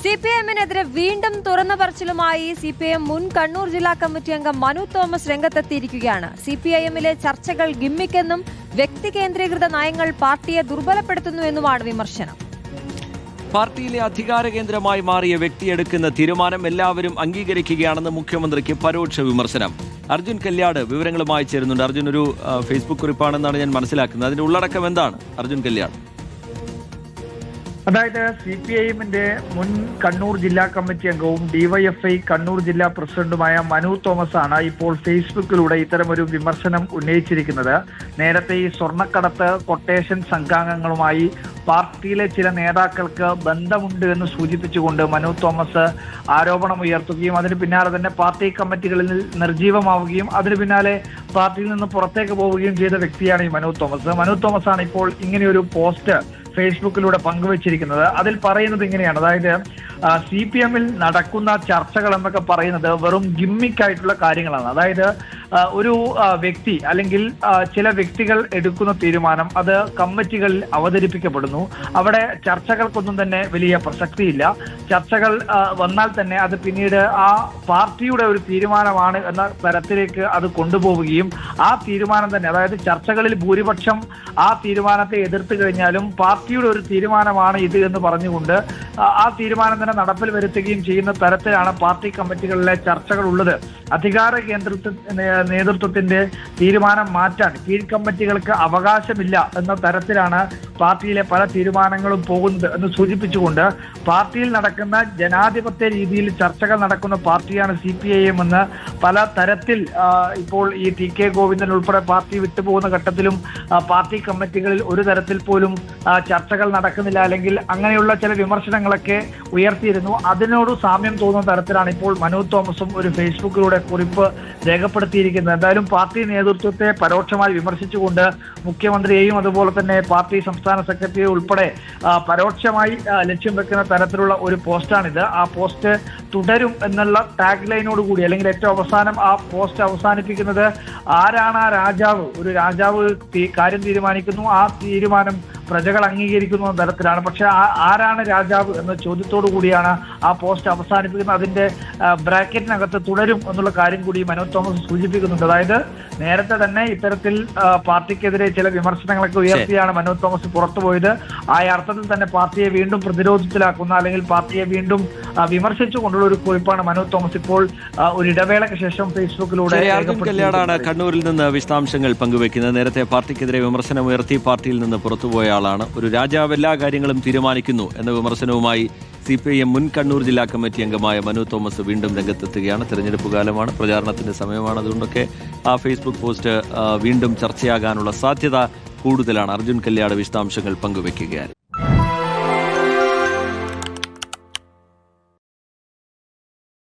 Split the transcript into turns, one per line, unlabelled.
സിപിഎമ്മിനെതിരെ വീണ്ടും തുറന്ന പറച്ചിലുമായി സിപിഎം മുൻ കണ്ണൂർ ജില്ലാ കമ്മിറ്റി അംഗം മനു തോമസ് രംഗത്തെത്തിയിരിക്കുകയാണ്. സിപിഐഎമ്മിലെ ചർച്ചകൾ ഗിമ്മിക്കെന്നും വ്യക്തി കേന്ദ്രീകൃത നയങ്ങൾ പാർട്ടിയെ ദുർബലപ്പെടുത്തുന്നുവെന്നുമാണ് വിമർശനം.
പാർട്ടിയിലെ അധികാര കേന്ദ്രമായി മാറിയ വ്യക്തിയെടുക്കുന്ന തീരുമാനം എല്ലാവരും അംഗീകരിക്കുകയാണെന്ന് മുഖ്യമന്ത്രിക്ക് പരോക്ഷ വിമർശനം. അർജുൻ കല്യാട് വിവരങ്ങളുമായി ചേരുന്നുണ്ട്. അർജുൻ, ഒരു ഫേസ്ബുക്ക് കുറിപ്പാണെന്നാണ് ഞാൻ മനസ്സിലാക്കുന്നത്. അതിന്റെ ഉള്ളടക്കം എന്താണ് അർജുൻ കല്യാട്?
അതായത് സിപിഐഎമ്മിന്റെ മുൻ കണ്ണൂർ ജില്ലാ കമ്മിറ്റി അംഗവും ഡിവൈഎഫ്ഐ കണ്ണൂർ ജില്ലാ പ്രസിഡന്റുമായ മനു തോമസ് ആണ് ഇപ്പോൾ ഫേസ്ബുക്കിലൂടെ ഇത്തരമൊരു വിമർശനം ഉന്നയിച്ചിരിക്കുന്നത്. നേരത്തെ ഈ സ്വർണ്ണക്കടത്ത് കൊട്ടേഷൻ സംഘാംഗങ്ങളുമായി പാർട്ടിയിലെ ചില നേതാക്കൾക്ക് ബന്ധമുണ്ട് എന്ന് സൂചിപ്പിച്ചുകൊണ്ട് മനു തോമസ് ആരോപണം ഉയർത്തുകയും അതിന് പിന്നാലെ തന്നെ പാർട്ടി കമ്മിറ്റികളിൽ നിർജീവമാവുകയും അതിന് പിന്നാലെ പാർട്ടിയിൽ നിന്ന് പുറത്തേക്ക് പോവുകയും ചെയ്ത വ്യക്തിയാണ് ഈ മനു തോമസ്. മനു തോമസ് ആണ് ഇപ്പോൾ ഇങ്ങനെയൊരു പോസ്റ്റ് ഫേസ്ബുക്കിലൂടെ പങ്കുവച്ചിരിക്കുന്നത്. അതിൽ പറയുന്നത് ഇങ്ങനെയാണ്, അതായത് സിപിഎമ്മിൽ നടക്കുന്ന ചർച്ചകൾ എന്നൊക്കെ പറയുന്നത് വെറും ഗിമ്മിക്കായിട്ടുള്ള കാര്യങ്ങളാണ്. അതായത് ഒരു വ്യക്തി അല്ലെങ്കിൽ ചില വ്യക്തികൾ എടുക്കുന്ന തീരുമാനം അത് കമ്മിറ്റികളിൽ അവതരിപ്പിക്കപ്പെടുന്നു. അവിടെ ചർച്ചകൾക്കൊന്നും തന്നെ വലിയ പ്രസക്തിയില്ല. ചർച്ചകൾ വന്നാൽ തന്നെ അത് പിന്നീട് ആ പാർട്ടിയുടെ ഒരു തീരുമാനമാണ് എന്ന തരത്തിലേക്ക് അത് കൊണ്ടുപോവുകയും ആ തീരുമാനം തന്നെ, അതായത് ചർച്ചകളിൽ ഭൂരിപക്ഷം ആ തീരുമാനത്തെ എതിർത്ത് കഴിഞ്ഞാലും പാർട്ടിയുടെ ഒരു തീരുമാനമാണ് ഇത് എന്ന് പറഞ്ഞുകൊണ്ട് ആ തീരുമാനം തന്നെ നടപ്പിൽ വരുത്തുകയും ചെയ്യുന്ന തരത്തിലാണ് പാർട്ടി കമ്മിറ്റികളിലെ ചർച്ചകൾ ഉള്ളത്. അധികാര നേതൃത്വത്തിന്റെ തീരുമാനം മാറ്റാൻ കീഴ് കമ്മിറ്റികൾക്ക് അവകാശമില്ല എന്ന തരത്തിലാണ് പാർട്ടിയിലെ പല തീരുമാനങ്ങളും പോകുന്നത് എന്ന് സൂചിപ്പിച്ചുകൊണ്ട് പാർട്ടിയിൽ നടക്കുന്ന ജനാധിപത്യ രീതിയിൽ ചർച്ചകൾ നടക്കുന്ന പാർട്ടിയാണ് സിപിഐഎം എന്ന് പല തരത്തിൽ ഇപ്പോൾ ഈ ടി കെ ഗോവിന്ദൻ ഉൾപ്പെടെ പാർട്ടി വിട്ടുപോകുന്ന ഘട്ടത്തിലും പാർട്ടി കമ്മിറ്റികളിൽ ഒരു തരത്തിൽ പോലും ചർച്ചകൾ നടക്കുന്നില്ല, അല്ലെങ്കിൽ അങ്ങനെയുള്ള ചില വിമർശനങ്ങളൊക്കെ ഉയർത്തിയിരുന്നു. അതിനോട് സാമ്യം തോന്നുന്ന തരത്തിലാണ് ഇപ്പോൾ മനു തോമസും ഒരു ഫേസ്ബുക്കിലൂടെ കുറിപ്പ് രേഖപ്പെടുത്തിയിരിക്കുന്നത്. എന്തായാലും പാർട്ടി നേതൃത്വത്തെ പരോക്ഷമായി വിമർശിച്ചുകൊണ്ട് മുഖ്യമന്ത്രിയെയും അതുപോലെ തന്നെ പാർട്ടി സംസ്ഥാന സെക്രട്ടറിയെ ഉൾപ്പെടെ പരോക്ഷമായി ലക്ഷ്യം വെക്കുന്ന തരത്തിലുള്ള ഒരു പോസ്റ്റാണിത്. ആ പോസ്റ്റ് തുടരും എന്നുള്ള ടാഗ് ലൈനോട് കൂടി, അല്ലെങ്കിൽ ഏറ്റവും അവസാനം ആ പോസ്റ്റ് അവസാനിപ്പിക്കുന്നത് ആരാണ് ആ രാജാവ്, ഒരു രാജാവ് കാര്യം തീരുമാനിക്കുന്നു, ആ തീരുമാനം പ്രജകൾ അംഗീകരിക്കുന്നു എന്ന തരത്തിലാണ്. പക്ഷെ ആരാണ് രാജാവ് എന്ന ചോദ്യത്തോടു കൂടിയാണ് ആ പോസ്റ്റ് അവസാനിപ്പിക്കുന്നത്. അതിന്റെ ബ്രാക്കറ്റിനകത്ത് തുടരും എന്നുള്ള കാര്യം കൂടി മനു തോമസ് സൂചിപ്പിക്കുന്നുണ്ട്. അതായത് നേരത്തെ തന്നെ ഇത്തരത്തിൽ പാർട്ടിക്കെതിരെ ചില വിമർശനങ്ങളൊക്കെ ഉയർത്തിയാണ് മനു തോമസ് പുറത്തുപോയത്. ആ അർത്ഥത്തിൽ തന്നെ പാർട്ടിയെ വീണ്ടും പ്രതിരോധത്തിലാക്കുന്ന, അല്ലെങ്കിൽ പാർട്ടിയെ വീണ്ടും വിമർശിച്ചുകൊണ്ടുള്ള ഒരു കുറിപ്പാണ് മനു തോമസ് ഇപ്പോൾ ഒരു ഇടവേളയ്ക്ക് ശേഷം ഫേസ്ബുക്കിലൂടെ.
കല്യാടാണ് കണ്ണൂരിൽ നിന്ന് വിശദാംശങ്ങൾ പങ്കുവെക്കുന്നത്. നേരത്തെ പാർട്ടിക്കെതിരെ വിമർശനം ഉയർത്തി പാർട്ടിയിൽ നിന്ന് പുറത്തുപോയ ആളാണ്. ഒരു രാജാവ് എല്ലാ കാര്യങ്ങളും തീരുമാനിക്കുന്നു എന്ന വിമർശനവുമായി സിപിഐഎം മുൻ കണ്ണൂർ ജില്ലാ കമ്മിറ്റി അംഗമായ മനു തോമസ് വീണ്ടും രംഗത്തെത്തുകയാണ്. തെരഞ്ഞെടുപ്പ് കാലമാണ്, പ്രചാരണത്തിന്റെ സമയമാണ്. അതുകൊണ്ടൊക്കെ ആ ഫേസ്ബുക്ക് പോസ്റ്റ് വീണ്ടും ചർച്ചയാകാനുള്ള സാധ്യത കൂടുതലാണ്. അർജുൻ കല്യാട് വിശദാംശങ്ങൾ പങ്കുവെക്കുകയാണ്.